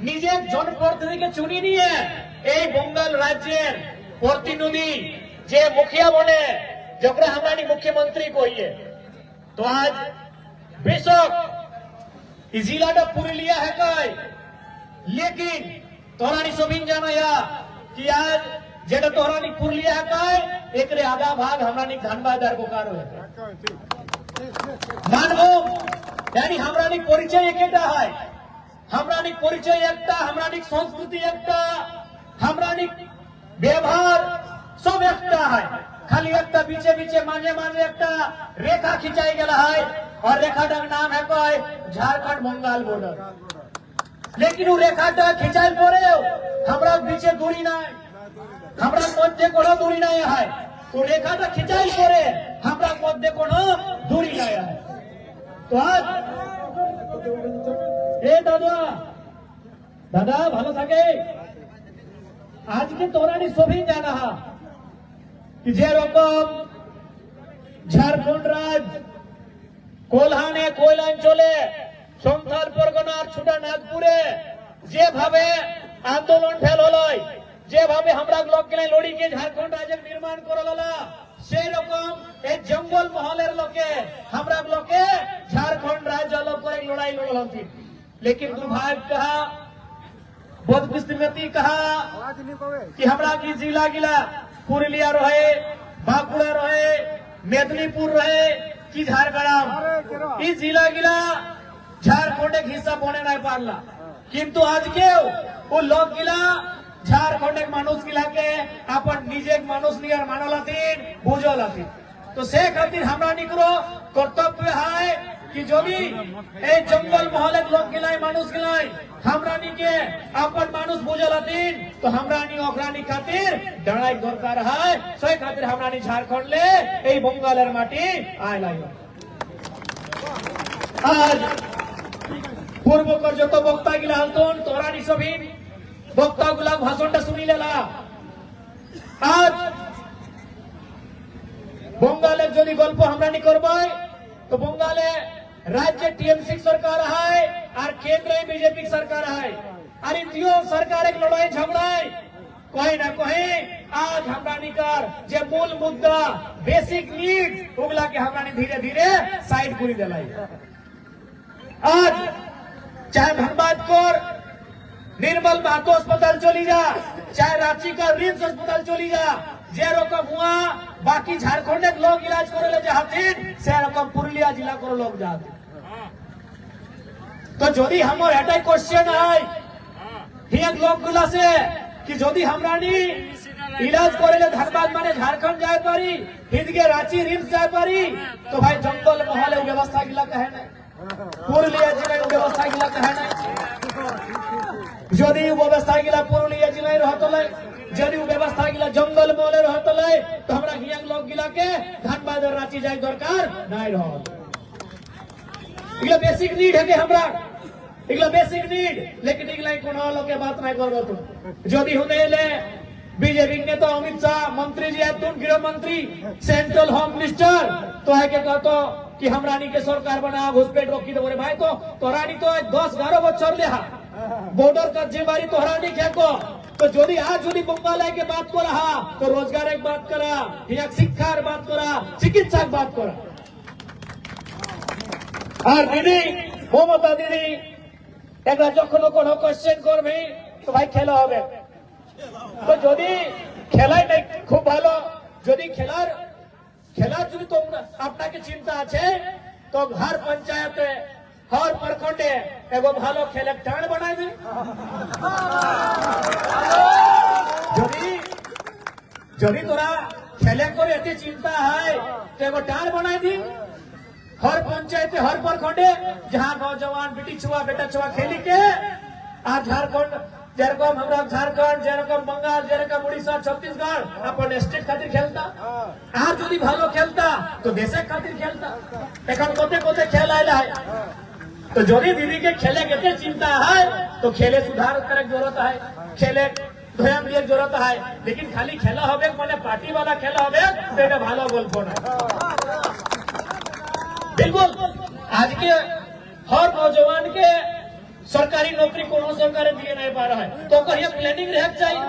নিজের জনপ্রতিনিধিকে চুনি নিয়ে এই বঙ্গাল রাজ্যের প্রতিনিধি যে মুখিয়া বনে जकरा हमारी मुख्यमंत्री कहिए तो आज बेशक जिला पुरुलिया है कई लेकिन तोरानी सभी जाना कि आज जेटा तोरानी पुरुलिया है कई एक आधा भाग हमारी धनबाद बोकारो है मानव यानी हमारी परिचय एक है हमारी परिचय एक हमारी संस्कृति एक हमारी व्यवहार सब एक है खाली एक बीचे बीचे माने माने एक रेखा खिंचाई गया है और रेखा का नाम है कोई झारखंड बंगाल बॉर्डर लेकिन वो रेखा खिंचाई पड़े हमारा बीचे दूरी ना हमारा मध्य को दूरी ना है तो रेखा खिंचाई पड़े हमारा मध्य को दूरी ना है तो आज दादा दादा ভালো থাকে আজকে তোরানি সবই জানা যে রকম ঝাড়খণ্ড রাজ কোলহানে কৈলাঞ্চলে সন্থাল পরগনার ছোটা নাগপুরে যেভাবে আন্দোলন ফেল হলো যেভাবে আমরা লোকগুলো লড়ি গিয়ে ঝাড়খণ্ড রাজ্যের নির্মাণ করলা সেই রকম এই জঙ্গল মহলের লোকে আমরা লোকে ঝাড়খণ্ড রাজ্য লোক করে লড়াই লড়ল लेकिन दुर्भाग्य कहा बदकिस्मती कहा कि हमरा की जिला गिला पुरुलिया रहे बांकुड़ा रहे मेदिनीपुर रहे कि झारग्राम इस जिला गिला झारखंड एक हिस्सा बने नहीं पारला किंतु आज के वो लोग गिला झारखंड एक मानुष गिला के अपन निजे मानुष नियर मानलातीन बुझलातीन तो से खातिर हमरा निकरो कर्तव्य है कि जो भी जंगल महल लोग गिलाई मानुष गिलाई हमरानी के अपन मानुष बुझलातीन तो हमरानी ओखरानी खातिर लड़ाई दरकार है सही खातिर हमरानी झारखंड ले এই বঙ্গালের মাটি আয় লাগে आज पूर्वकर যত বক্তা গিলা হলতন তোরানি সবই বক্তা গুলা ভাষণটা শুনি লেলা आज বঙ্গালের যদি গল্প हमरानी করবাই तो बंगाले राज्य टीएमसी सरकार है और केंद्र बीजेपी सरकार है और इन सरकार एक लड़ाई झगड़ा कोई ना कोई आज हमरानी कर जे मूल मुद्दा बेसिक नीड उगला के हमरानी धीरे धीरे साइड पूरी दिलाई आज चाहे धनबाद कोर निर्मल महतो अस्पताल चली जा चाहे रांची का रिम्स अस्पताल चली जा जे रकम हुआ बाकी झारखंड लोग इलाज करे जातीन से रकम पुरुलिया जिला को लोग जाते तो যদি আমার এটাই কোশ্চেন হয় হিয়াক লোকগুলা সে कि যদি हमरानी इलाज करे धनबाद माने झारखंड जाए पारी हिदगे रांची रिम्स जाए पारी तो भाई जंगल महल व्यवस्था गिला कहे नहीं पुरुलिया जिला व्यवस्था गिला कहे नहीं যদি व्यवस्था गिला पुरुलिया जिला रहत लै যদি व्यवस्था गिला जंगल महल रहत लै तो हमरा हियाक लोग गिला के धनबाद और रांची जाए दरकार नहीं रहत इगला बेसिक नीड है के हमरा इगला बेसिक नीड लेकिन इगला कोनो लोग के बात नहीं करबो तो যদি হুনেলে बीजेपी ने तो अमित शाह मंत्री जी तुम गृह मंत्री सेंट्रल होम मिनिस्टर तो है के कहतो कि हमरानी के सरकार बना घुसपेट रोकी दे रे भाई तो तोरानी तो 10-11 बच्चर ले बॉर्डर का जिम्मेवारी तोरानी के को तो যদি आज যদি बंगाल के बात को रहा तो रोजगार एक बात करा या शिक्षार बात करा चिकित्सा बात करा और दीदी ममता दीदी एक যখন কোনো কোশ্চেন করবে তো ভাই খেলা হবে তো যদি খেলাই নাই খুব ভালো যদি খেলার যদি তোমরা আপনাকে চিন্তা আছে তো हर पंचायते हर प्रखंडे एगो ভালো খেলে টান বানাই দিন যদি তোরা খেলে করে এত চিন্তা হয় তো एगो টান বানাই দিন हर पंचायते हर प्रखंडे जहां नौजवान बेटी छुआ बेटा छुआ खेली के आज झारखंड जेरकम हमरा झारखंड जेरकम बंगाल जेरकम उड़ीसा छत्तीसगढ़ अपन स्टेट खातिर खेलता आज যদি ভালো খেলতা তো দেশের খাतिर খেলতা এখন কোতে কোতে খেল আইলা है तो যদি दीदी के खेले के चिंता है तो खेले सुधार करे जरूरत है खेले ध्यान दिए जरूरत है लेकिन खाली खेला হবে মানে पार्टी वाला खेला হবে तो এটা ভালো গল্প না बिल्कुल आज के हर नौजवान के सरकारी नौकरी कोनो सरकार दिए नहीं पा रहा है, तो कहिए प्लानिंग रह चाहिए।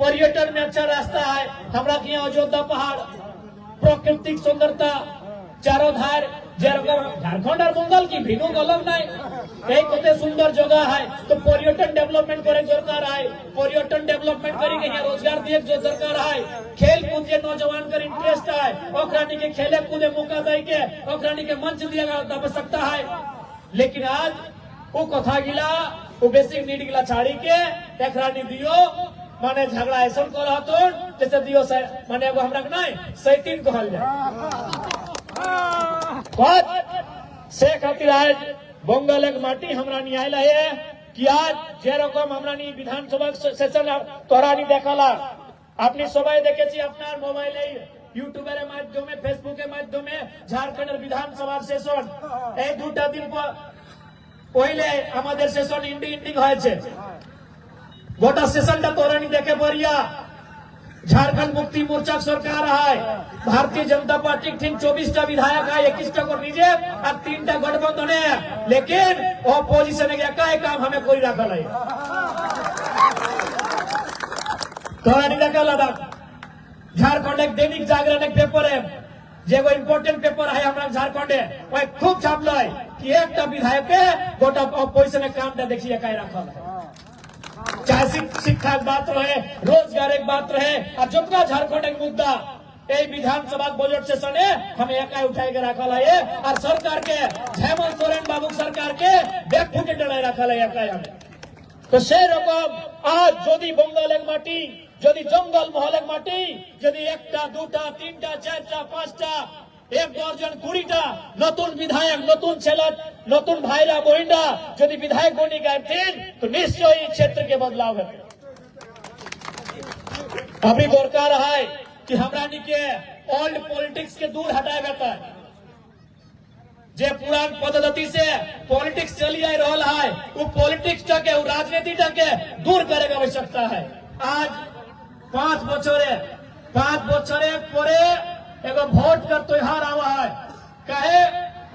पर्यटन में अच्छा रास्ता है हमरा के यहाँ अयोध्या पहाड़, प्राकृतिक सुंदरता चारों धार, झारखंड और बंगाल की भिनो अलग नहीं, एक होते सुंदर जगह है, तो पर्यटन डेवलपमेंट करे सरकार है, पर्यटन डेवलपमेंट करेंगे यहाँ रोजगार दिए जो सरकार है, खेल कूद के नौजवान का इंटरेस्ट है, ओकरानी के खेले कूदे मौका दे के ओकरानी के मंच दिया आवश्यकता है। लेकिन आज वो कथा गिला वो बेसिक नीड गिला छाड़ी के एकरानी दियो माने झगड़ा ऐसा कर रहा जैसे दियो माने एगो हमरा नहीं सैतीन कहल जाए से खातिर आज बंगाल एक माटी हमरा न्यायालय है कि आज जे रकम हमरा विधानसभा सेशन तोरा देखला अपनी सबाई देखे अपना मोबाइल यूट्यूबर माध्यमे फेसबुक माध्यमे झारखंड विधानसभा सेशन এই দুটা দিন पहले আমাদের সেশন ইন্ডিং হয়েছে গোটা সেশনটা তোরানি দেখে পড়িয়া झारखंड मुक्ति मोर्चा सरकार है, भारतीय जनता पार्टी ठीक 24टा विधायक है, 21टा को रिजेक्ट और 3टा गठबंधन है, लेकिन ऑपोजिशन के एकाएक काम हमें कोई रखल है तोरा नहीं रखल है। झारखंड एक दैनिक जागरण एक पेपर है जो इम्पोर्टेंट पेपर है हमारा झारखंड है खूब छापल है कि एक विधायक के गोटा ऑपोजिशन काम देखिए एकाएक रखल है, चाहे शिक्षा एक बात रहे, रोजगार एक बात रहे, और जितना झारखंड एक मुद्दा विधानसभा बजट सेशन है हमें एकाई उठाई के रखल है और सरकार के हेमंत सोरेन बाबू सरकार के बैकफुटे डराई रखल है एकाई हमें। तो से रकम आज यदि बंगाल एक माटी यदि जंगल महल एक माटी यदि एकटा दुटा तीनटा चारटा पांचटा एक दर्जन 20टा नतून विधायक नतून छेलत नतून भाईरा बहिनरा यदि विधायक बनी गए तो निश्चय क्षेत्र के बदलाव है। अभी दरकार है कि हमरा के ओल्ड पॉलिटिक्स के दूर हटाए बेटा जे पुरान पद्धति से पॉलिटिक्स चली आ रहा है वो पॉलिटिक्स के राजनीति के दूर करे की आवश्यकता है। आज 5 बछरे परे एगो वोट का त्योहार आवा है कहे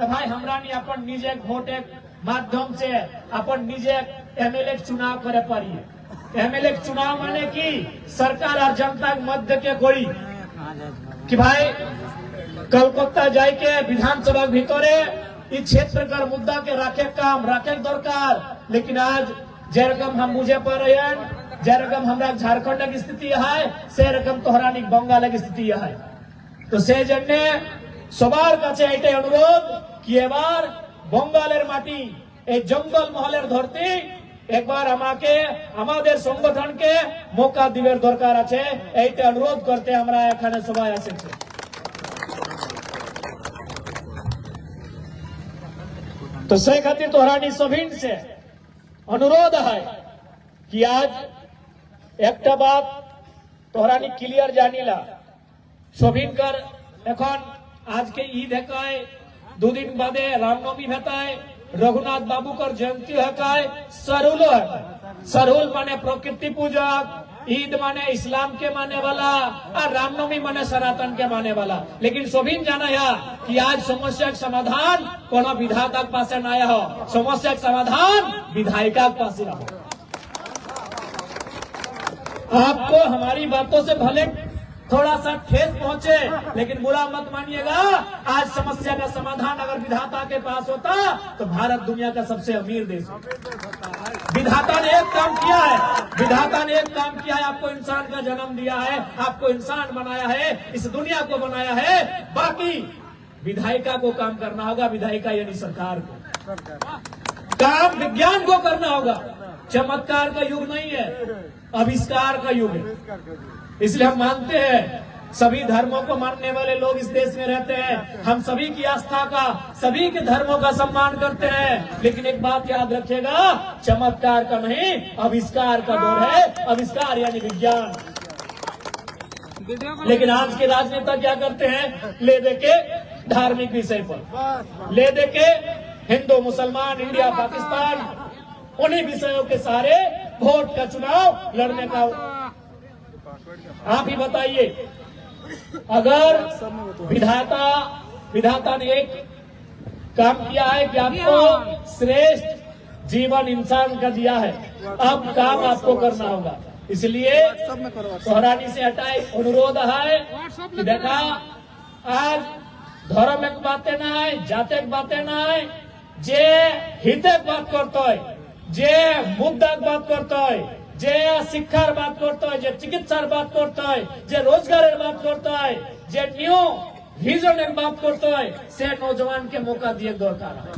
भाई हमरा अपन निजे वोट एक माध्यम से अपन निजे एमएलए चुनाव करे पड़ी। एमएलए चुनाव माने की सरकार और जनता के मध्य के कोई कि भाई कलकत्ता जाए के विधानसभा भीतरे इस क्षेत्र का मुद्दा के रखे काम रखे दरकार, लेकिन आज जे रकम हम मुझे पा रहे हैं जे रकम हमरा झारखंड की स्थिति है से रकम तोहरानी बंगाल की स्थिति है। तो से जन्ने सबार काছে এটাই অনুরোধ কি এবার বঙ্গালের মাটি এই জঙ্গল মহলের ধরতি একবার আমাকে আমাদের সংগঠনকে মौका দিবের দরকার আছে এইটা অনুরোধ করতে আমরা এখানে সবাই এসেছি। तो से खातिर तोहरानी सभिन से अनुरोध है कि आज एक बात तोहरानी क्लियर जानिला सभिनकर एखन आज के ईद है 2 दिन बादे रामनवमी है रघुनाथ बाबू कर जयंती है सरहुलो है सरहुल माने प्रकृति पूजक ईद माने इस्लाम के माने वाला और रामनवमी माने सनातन के माने वाला, लेकिन सभी जाना है कि आज समस्या का समाधान कोनो विधाता के पास न आया हो, समस्या का समाधान विधायिका के पास हो। आपको हमारी बातों से भले थोड़ा सा ठेस पहुंचे लेकिन बुरा मत मानिएगा, आज समस्या का समाधान अगर विधाता के पास होता तो भारत दुनिया का सबसे अमीर देश होता। विधाता ने एक काम किया है, विधाता ने एक काम किया है, आपको इंसान का जन्म दिया है, आपको इंसान बनाया है, इस दुनिया को बनाया है, बाकी विधायिका को काम करना होगा, विधायिका यानी सरकार को काम विज्ञान को करना होगा। चमत्कार का युग नहीं है, आविष्कार का युग है। इसलिए हम मानते हैं सभी धर्मों को मानने वाले लोग इस देश में रहते हैं, हम सभी की आस्था का सभी के धर्मों का सम्मान करते हैं, लेकिन एक बात याद रखिएगा, चमत्कार का नहीं आविष्कार का दौर है, आविष्कार यानी विज्ञान। लेकिन आज के राजनेता क्या करते हैं, ले दे के धार्मिक विषय पर ले दे के हिंदू मुसलमान इंडिया पाकिस्तान उन्हीं विषयों के सारे वोट का चुनाव लड़ने का। आप ही बताइए, अगर विधाता ने एक काम किया है कि आपको श्रेष्ठ जीवन इंसान का दिया है, अब काम आपको करना होगा। इसलिए तोहरानी से हटाए अनुरोध है कि देखा आज धर्म एक बातें ना है, जाते बातें ना है, जे हितक बात करते है, जे मुद्दा बात करते है, जे शिक्षार बात करते है, जे चिकित्सार बात करते है, जे रोजगार बात करते है, जे न्यू विजन एक बात करते है, से नौजवान के मौका दिए दरकार है,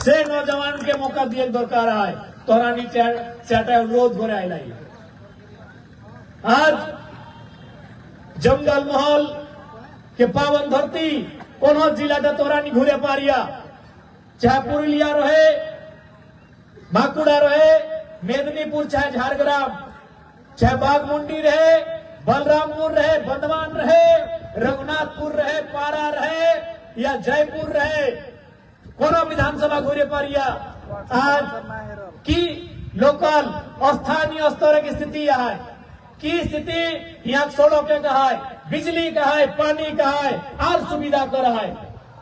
से नौजवान के मौका दिए दरकार है। तोहरानी से हटाए अनुरोध हो रहा है। आज जंगल महल के पावन धरती कोनो जिला तोरानी घुरे पारिया, चाहे पुरुलिया रहे, बांकुड़ा रहे, मेदिनीपुर चाहे झारग्राम, चाहे बागमुंडी रहे, बलरामपुर रहे, बंदवान रहे, रघुनाथपुर रहे, पारा रहे या जयपुर रहे, कोनो विधानसभा घुरे पारिया आज की लोकल स्थानीय स्तर की स्थिति यहाँ है की स्थिति यहाँ सड़कें का है, बिजली का है, पानी का है, और सुविधा कर रहा है।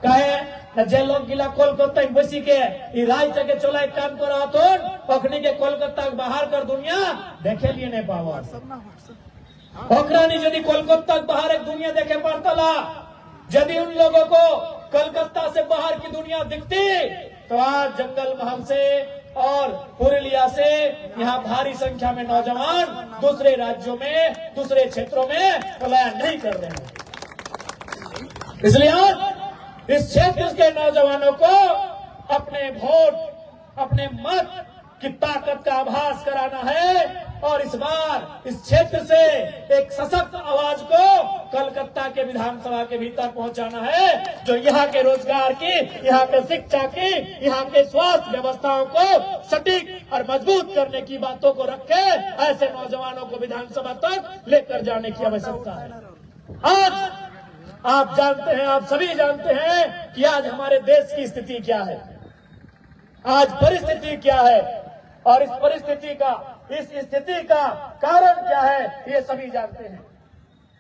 कहे जे लोग गिला कोलकाता बसी के राज्य के चला काम कर रहा तो पकड़ी के कोलकाता बाहर कर दुनिया देखे लिए नहीं पावा। यदि कोलकाता बाहर एक दुनिया देखे पड़ता, यदि उन लोगों को कोलकाता से बाहर की दुनिया दिखती तो आज जंगल महल से और पुरुलिया से यहाँ भारी संख्या में नौजवान दूसरे राज्यों में, दूसरे क्षेत्रों में पलायन नहीं कर रहे हैं। इसलिए आज इस क्षेत्र के नौजवानों को अपने वोट, अपने मत की ताकत का आभास कराना है और इस बार इस क्षेत्र से एक सशक्त आवाज को कलकत्ता के विधानसभा के भीतर पहुंचाना है, जो यहाँ के रोजगार की, यहाँ के शिक्षा की, यहाँ के स्वास्थ्य व्यवस्थाओं को सटीक और मजबूत करने की बातों को रखे। ऐसे नौजवानों को विधानसभा तक लेकर जाने की आवश्यकता है। आज आप जानते हैं, आप सभी जानते हैं कि आज हमारे देश की स्थिति क्या है, आज परिस्थिति क्या है और इस परिस्थिति का, इस स्थिति का कारण क्या है ये सभी जानते हैं।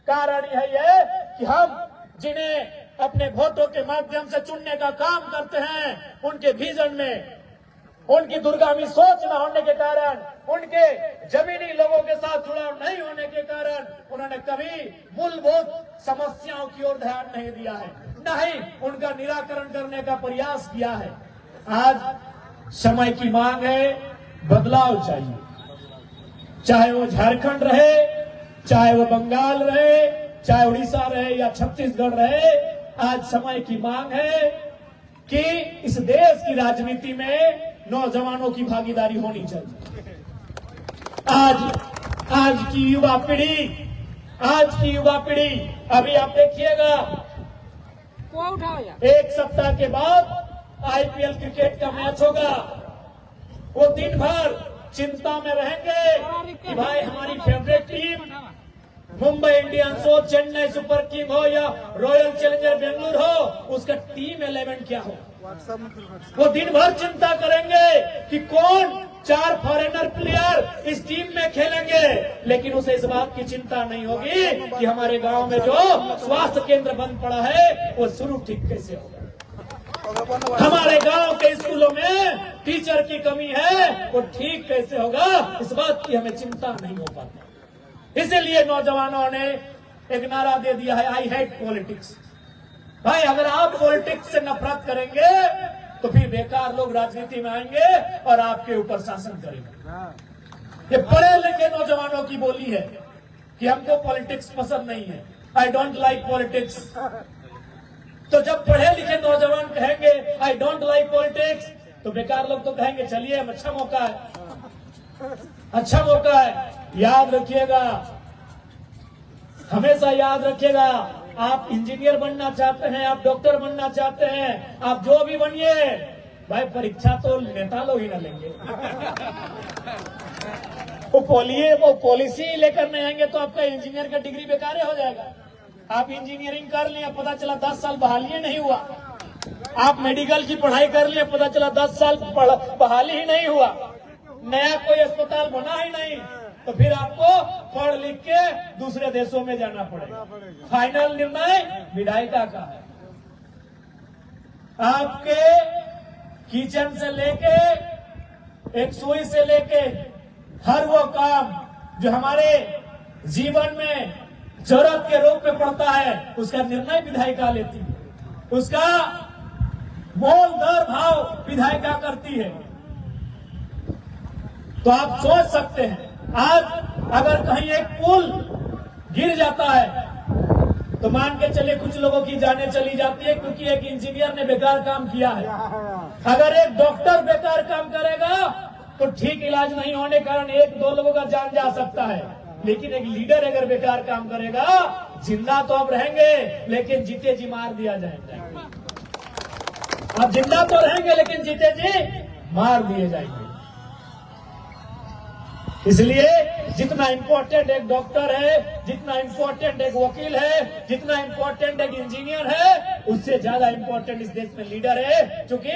कारण यही है कि हम जिन्हें अपने वोटों के माध्यम से चुनने का काम करते हैं, उनके विजन में उनकी दूरगामी सोच न होने के कारण, उनके जमीनी लोगों के साथ जुड़ाव नहीं होने के कारण उन्होंने कभी मूलभूत समस्याओं की ओर ध्यान नहीं दिया है, न ही उनका निराकरण करने का प्रयास किया है। आज समय की मांग है, बदलाव चाहिए, चाहे वो झारखंड रहे, चाहे वो बंगाल रहे, चाहे उड़ीसा रहे या छत्तीसगढ़ रहे। आज समय की मांग है कि इस देश की राजनीति में नौजवानों की भागीदारी होनी चाहिए। आज की युवा पीढ़ी अभी आप देखिएगा, एक सप्ताह के बाद आईपीएल क्रिकेट का मैच होगा। वो दिन भर चिंता में रहेंगे कि भाई हमारी फेवरेट टीम मुंबई इंडियंस हो, चेन्नई सुपर किंग हो या रॉयल चैलेंजर बेंगलुरु हो, उसका टीम 11 क्या हो। वो दिन भर चिंता करेंगे कि कौन 4 फॉरेनर प्लेयर इस टीम में खेलेंगे, लेकिन उसे इस बात की चिंता नहीं होगी कि हमारे गांव में जो स्वास्थ्य केंद्र बंद पड़ा है वो शुरू ठीक कैसे होगा, हमारे गांव के स्कूलों में टीचर की कमी है वो ठीक कैसे होगा, इस बात की हमें चिंता नहीं हो पाती। इसीलिए नौजवानों ने एक नारा दे दिया है, आई हेट पॉलिटिक्स। भाई अगर आप पॉलिटिक्स से नफरत करेंगे तो फिर बेकार लोग राजनीति में आएंगे और आपके ऊपर शासन करेंगे। ये पढ़े लिखे नौजवानों की बोली है कि हमको पॉलिटिक्स पसंद नहीं है, आई डोंट लाइक पॉलिटिक्स। तो जब पढ़े लिखे नौजवान कहेंगे आई डोंट लाइक पॉलिटिक्स, तो बेकार लोग तो कहेंगे चलिए अच्छा मौका है, अच्छा मौका है। याद रखिएगा, हमेशा याद रखिएगा, आप इंजीनियर बनना चाहते हैं, आप डॉक्टर बनना चाहते हैं, आप जो भी बनिए, भाई परीक्षा तो नेता लोग ही ना लेंगे। वो पॉलिसी लेकर नहीं आएंगे तो आपका इंजीनियर का डिग्री बेकार हो जाएगा। आप इंजीनियरिंग कर लिए, पता चला 10 साल बहाली नहीं हुआ। आप मेडिकल की पढ़ाई कर लिए, पता चला 10 साल बहाली ही नहीं हुआ, नया कोई अस्पताल बना ही नहीं, तो फिर आपको पढ़ लिख के दूसरे देशों में जाना पड़ेगा। फाइनल निर्णय विधायिका का है। आपके किचन से लेके एक सुई से लेके हर वो काम जो हमारे जीवन में जरूरत के रूप में पड़ता है, उसका निर्णय विधायिका लेती है, उसका मोल दर भाव विधायिका करती है। तो आप सोच सकते हैं, आज अगर कहीं एक पुल गिर जाता है तो मान के चलिए कुछ लोगों की जानें चली जाती है, क्योंकि एक इंजीनियर ने बेकार काम किया है। अगर एक डॉक्टर बेकार काम करेगा तो ठीक इलाज नहीं होने के कारण एक दो लोगों का जान जा सकता है, लेकिन एक लीडर अगर बेकार काम करेगा, जिंदा तो आप रहेंगे लेकिन जीते जी मार दिया जाएगा। आप जिंदा तो रहेंगे लेकिन जीते जी मार दिए जाएंगे। इसलिए जितना इम्पोर्टेंट एक डॉक्टर है, जितना इम्पोर्टेंट एक वकील है, जितना इम्पोर्टेंट एक इंजीनियर है, उससे ज्यादा इम्पोर्टेंट इस देश में लीडर है। क्योंकि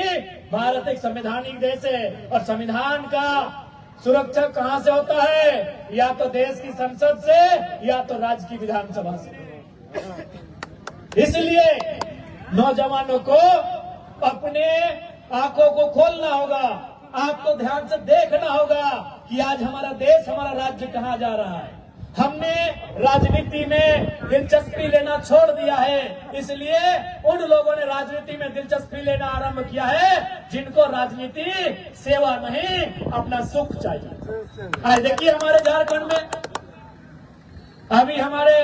भारत एक संवैधानिक देश है और संविधान का सुरक्षा कहां से होता है? या तो देश की संसद से या तो राज्य की विधानसभा से। इसलिए नौजवानों को अपने आंखों को खोलना होगा, आपको ध्यान से देखना होगा कि आज हमारा देश, हमारा राज्य कहां जा रहा है। हमने राजनीति में दिलचस्पी लेना छोड़ दिया है, इसलिए उन लोगों ने राजनीति में दिलचस्पी लेना आरंभ किया है जिनको राजनीति सेवा नहीं, अपना सुख चाहिए। आज देखिए हमारे झारखंड में अभी हमारे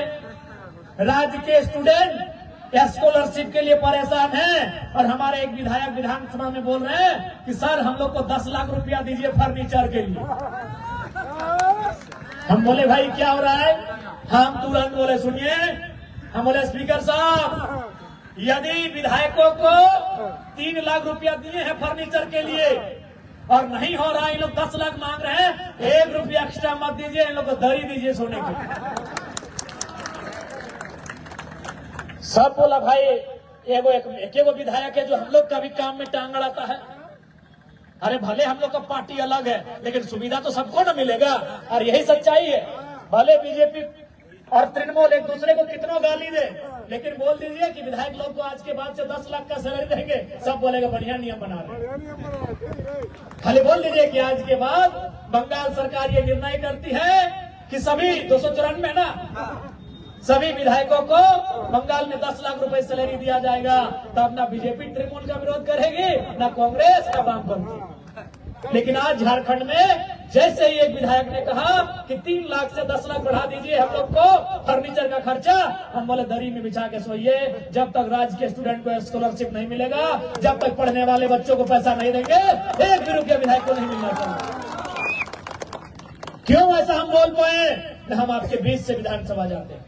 राज्य के स्टूडेंट स्कॉलरशिप के लिए परेशान हैं और हमारे एक विधायक विधानसभा में बोल रहे हैं कि सर हम लोग को 10 लाख रुपया दीजिए फर्नीचर के लिए। हम बोले भाई क्या हो रहा है? हम तुरंत बोले सुनिए, हम बोले स्पीकर साहब, यदि विधायकों को 3 लाख रुपया दिए हैं फर्नीचर के लिए और नहीं हो रहा, इन लोग 10 लाख मांग रहे हैं, 1 रुपया एक्स्ट्रा मत दीजिए, इन लोग को दरी दीजिए सोने के। सब बोला भाई एगो विधायक है जो हम लोग का भी काम में टांग अड़ाता है। अरे भले हम लोग का पार्टी अलग है लेकिन सुविधा तो सबको ना मिलेगा, और यही सच्चाई है। भले बीजेपी और तृणमूल एक दूसरे को कितना गाली दे, लेकिन बोल दीजिए कि विधायक लोग को आज के बाद से 10 लाख का सैलरी देंगे, सब बोलेगा बढ़िया नियम बना रहे। खाली बोल दीजिए कि आज के बाद बंगाल सरकार ये निर्णय करती है कि सभी 294 ना सभी विधायकों को बंगाल में 10 लाख रुपए सैलरी दिया जाएगा, तब ना बीजेपी तृणमूल का विरोध करेगी, ना कांग्रेस, ना वामपंथी। लेकिन आज झारखंड में जैसे ही एक विधायक ने कहा कि 3 लाख से 10 लाख बढ़ा दीजिए हम लोग को फर्नीचर का खर्चा, हम बोले दरी में बिछा के सोइए, जब तक राज्य के स्टूडेंट को स्कॉलरशिप नहीं मिलेगा, जब तक पढ़ने वाले बच्चों को पैसा नहीं देंगे, 1 भी रुपया विधायक को नहीं मिलना चाहिए। क्यों ऐसा हम बोल पाए? हम आपके बीच से विधानसभा जाते हैं,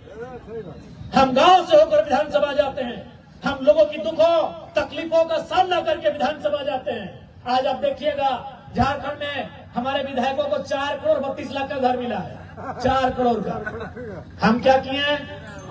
हम गांव से होकर विधानसभा जाते हैं, हम लोगों की दुखों तकलीफों का सामना करके विधानसभा जाते हैं। आज आप देखिएगा झारखंड में हमारे विधायकों को 4 करोड़ 32 लाख का घर मिला है, 4 करोड़ का। हम क्या किए हैं?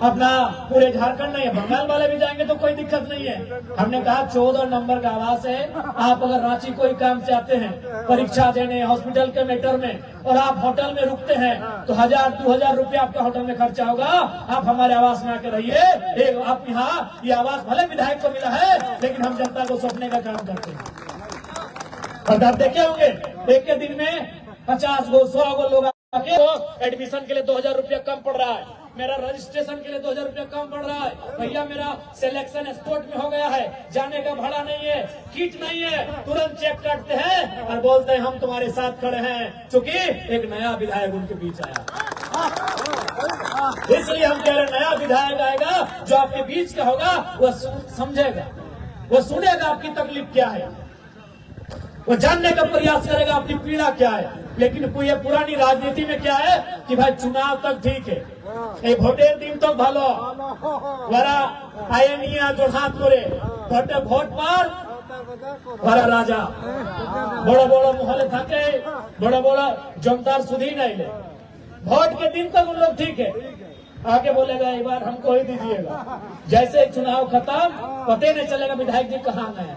अपना पूरे झारखंड नहीं है, बंगाल वाले भी जाएंगे तो कोई दिक्कत नहीं है। हमने कहा 14 नंबर का आवास है, आप अगर रांची कोई काम से आते हैं, परीक्षा देने, हॉस्पिटल के मैटर में, और आप होटल में रुकते हैं तो 1000-2000 रुपया आपका होटल में खर्चा होगा। आप हमारे आवास में आके रहिए। आप यहाँ ये आवास भले विधायक को मिला है, लेकिन हम जनता को सौंपने का काम करते हैं। और आप देखे होंगे एक के दिन में 50 गो 100 गो लोग आके एडमिशन के लिए 2000 रुपया कम पड़ रहा है, मेरा रजिस्ट्रेशन के लिए 2000 रुपया कम पड़ रहा है, भैया मेरा सिलेक्शन स्पोर्ट में हो गया है, जाने का भाड़ा नहीं है, किट नहीं है, तुरंत चेक काटते हैं और बोलते हैं हम तुम्हारे साथ खड़े हैं, क्योंकि एक नया विधायक उनके बीच आया। इसलिए हम कह रहे हैं नया विधायक आएगा जो आपके बीच का होगा, वो समझेगा, वो सुनेगा आपकी तकलीफ क्या है, वो जानने का प्रयास करेगा आपकी पीड़ा क्या है। लेकिन ये पुरानी राजनीति में क्या है कि भाई चुनाव तक ठीक है, भोटेर दिन तक भालो वरा आए नहीं जो हाथ करे भोट पर वरा राजा बड़ा बड़ा मोहल्ले थके, बड़ा बड़ा जमदार सुधी नहीं ले, वोट के दिन तक उन लोग ठीक है, आगे बोलेगा एक बार हमको ही दीजिएगा। जैसे चुनाव खत्म पता नहीं चलेगा विधायक जी कहाँ गए।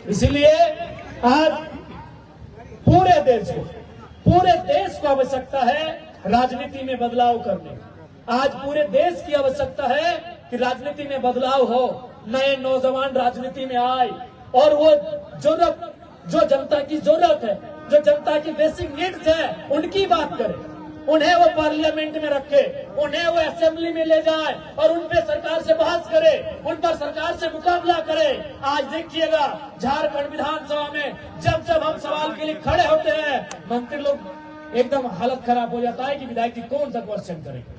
इसीलिए आज पूरे देश को आवश्यकता है राजनीति में बदलाव करने। आज पूरे देश की आवश्यकता है कि राजनीति में बदलाव हो, नए नौजवान राजनीति में आए, और वो जरूरत, जो जनता की जरूरत है, जो जनता की बेसिक नीड्स है, उनकी बात करे, उन्हें वो पार्लियामेंट में रखे, उन्हें वो असेंबली में ले जाए और उन पे सरकार से बहस करे, उन पर सरकार से मुकाबला करे। आज देखिएगा झारखंड विधानसभा में जब जब हम सवाल के लिए खड़े होते हैं, मंत्री लोग एकदम हालत खराब हो जाता है कि विधायक जी कौन सा क्वेश्चन करेंगे।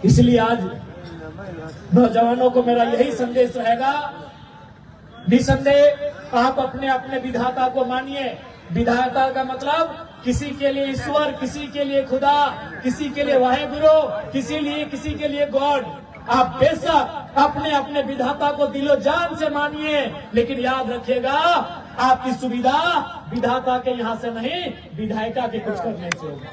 इसलिए आज नौजवानों को मेरा यही संदेश रहेगा, निसंदेह आप अपने अपने विधाता को मानिए। विधाता का मतलब किसी के लिए ईश्वर, किसी के लिए खुदा, किसी के लिए वाहेगुरु, किसी के लिए गॉड। आप बेशक अपने अपने विधाता को दिलो जान से मानिए, लेकिन याद रखिएगा आपकी सुविधा विधाता के यहाँ से नहीं, विधायिका के कुछ करने से होगी।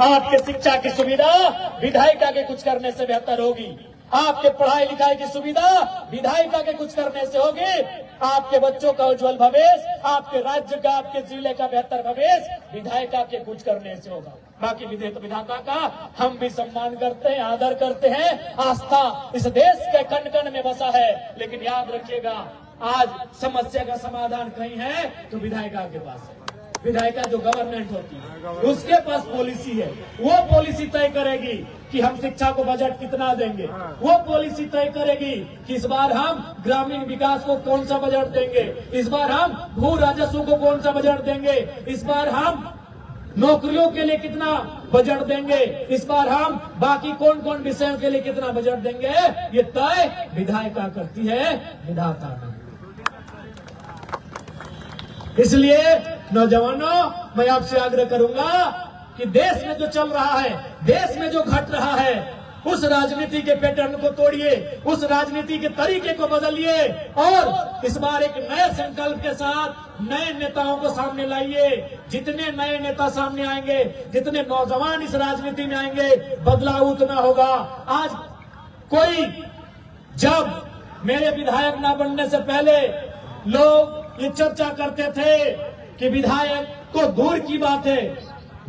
आपके शिक्षा की सुविधा विधायिका के कुछ करने से बेहतर होगी। आपके पढ़ाई लिखाई की सुविधा विधायिका के कुछ करने से होगी। आपके बच्चों का उज्जवल भविष्य, आपके राज्य का, आपके जिले का बेहतर भविष्य विधायिका के कुछ करने से होगा। बाकी विधाता का हम भी सम्मान करते हैं, आदर करते हैं। आस्था इस देश के कण कण में बसा है, लेकिन याद रखिएगा आज समस्या का समाधान कहीं है तो विधायिका के पास है। विधायिका जो गवर्नमेंट होती है उसके पास पॉलिसी है, वो पॉलिसी तय करेगी कि हम शिक्षा को बजट कितना देंगे, वो पॉलिसी तय करेगी कि इस बार हम ग्रामीण विकास को कौन सा बजट देंगे, इस बार हम भू राजस्व को कौन सा बजट देंगे, इस बार हम नौकरियों के लिए कितना बजट देंगे, इस बार हम बाकी कौन कौन विषयों के लिए कितना बजट देंगे। ये तय विधायिका करती है, विधाता नहीं। इसलिए नौजवानों, मैं आपसे आग्रह करूंगा कि देश में जो चल रहा है, देश में जो घट रहा है, उस राजनीति के पैटर्न को तोड़िए, उस राजनीति के तरीके को बदलिए और इस बार एक नए संकल्प के साथ नए नेताओं को सामने लाइए। जितने नए नेता सामने आएंगे, जितने नौजवान इस राजनीति में आएंगे, बदलाव उतना होगा। आज कोई, जब मेरे विधायक न बनने से पहले लोग ये चर्चा करते थे कि विधायक को दूर की बात है,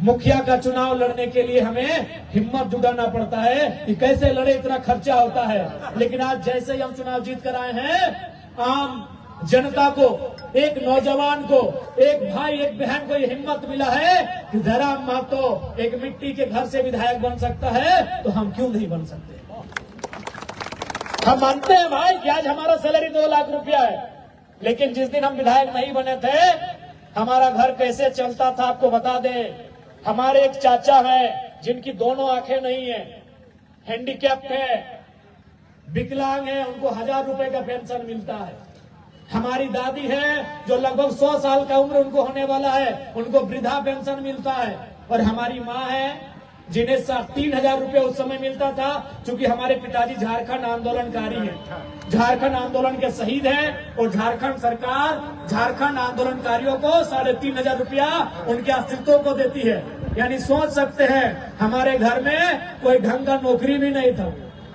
मुखिया का चुनाव लड़ने के लिए हमें हिम्मत जुटाना पड़ता है कि कैसे लड़े, इतना खर्चा होता है। लेकिन आज जैसे ही हम चुनाव जीत कर आए हैं, आम जनता को, एक नौजवान को, एक भाई एक बहन को ये हिम्मत मिला है कि जयराम महतो एक मिट्टी के घर से विधायक बन सकता है, तो हम क्यों नहीं बन सकते। हम मानते हैं भाई कि आज हमारा सैलरी 2 लाख रुपया है, लेकिन जिस दिन हम विधायक नहीं बने थे, हमारा घर कैसे चलता था आपको बता दें। हमारे एक चाचा हैं जिनकी दोनों आंखें नहीं है, हैंडीकैप्ड है, विकलांग है, उनको 1000 रुपए का पेंशन मिलता है। हमारी दादी है जो लगभग 100 साल का उम्र उनको होने वाला है, उनको वृद्धा पेंशन मिलता है। और हमारी माँ है जिन्हें 3000 रुपए उस समय मिलता था, क्योंकि हमारे पिताजी झारखंड आंदोलनकारी हैं, झारखंड आंदोलन के शहीद हैं और झारखंड सरकार झारखंड आंदोलनकारियों को 3500 रुपया उनके आश्रितों को देती है। यानी सोच सकते हैं हमारे घर में कोई ढंग का नौकरी भी नहीं था।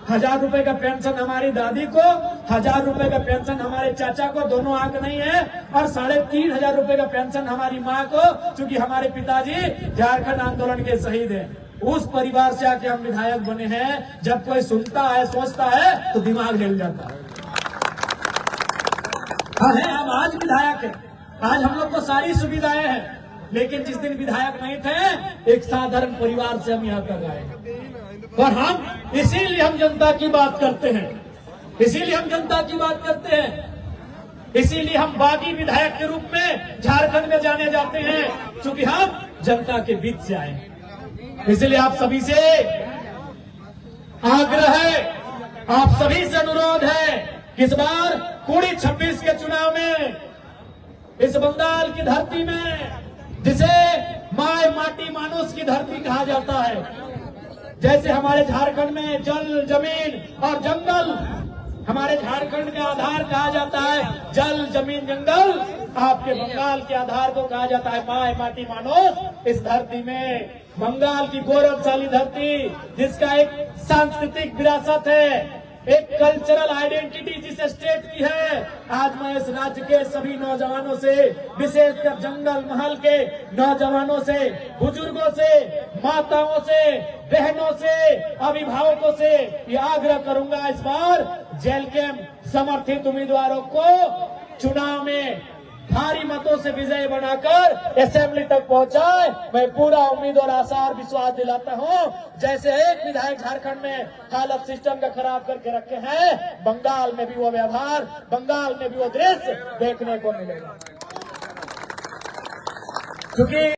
1000 रुपए का पेंशन हमारी दादी को, 1000 रुपए का पेंशन हमारे चाचा को, दोनों आंख नहीं है, और 3500 रुपए का पेंशन हमारी माँ को, क्योंकि हमारे पिताजी झारखंड आंदोलन के शहीद हैं। उस परिवार से आके हम विधायक बने हैं। जब कोई सुनता है, सोचता है, तो दिमाग हिल जाता है। हम आज विधायक हैं, आज हम लोग को सारी सुविधाएं हैं, लेकिन जिस दिन विधायक नहीं थे, एक साधारण परिवार से हम यहाँ तक आए। और हम इसीलिए हम जनता की बात करते हैं, इसीलिए हम जनता की बात करते हैं, इसीलिए हम बागी विधायक के रूप में झारखंड में जाने जाते हैं, क्योंकि हम जनता के बीच से आए हैं। इसलिए आप सभी से आग्रह है, आप सभी से अनुरोध है कि इस बार 26 के चुनाव में इस बंगाल की धरती में, जिसे माय माटी मानुष की धरती कहा जाता है, जैसे हमारे झारखंड में जल, जमीन और जंगल, हमारे झारखंड का आधार कहा जाता है जल, जमीन, जंगल, आपके बंगाल के आधार को कहा जाता है माय माटी मानुष। इस धरती में बंगाल की गौरवशाली धरती, जिसका एक सांस्कृतिक विरासत है, एक कल्चरल आइडेंटिटी जिस स्टेट की है, आज मैं इस राज्य के सभी नौजवानों से, विशेषकर जंगल महल के नौजवानों से, बुजुर्गों से, माताओं से, बहनों से, अभिभावकों से ये आग्रह करूंगा, इस बार जेल कैंप समर्थित उम्मीदवारों को चुनाव में भारी मतों से विजयी बनाकर असेंबली तक पहुंचाए। मैं पूरा उम्मीद और आशा और विश्वास दिलाता हूं, जैसे एक विधायक झारखंड में हालत सिस्टम का खराब करके रखे हैं, बंगाल में भी वो व्यवहार, बंगाल में भी वो दृश्य देखने को मिलेगा। क्योंकि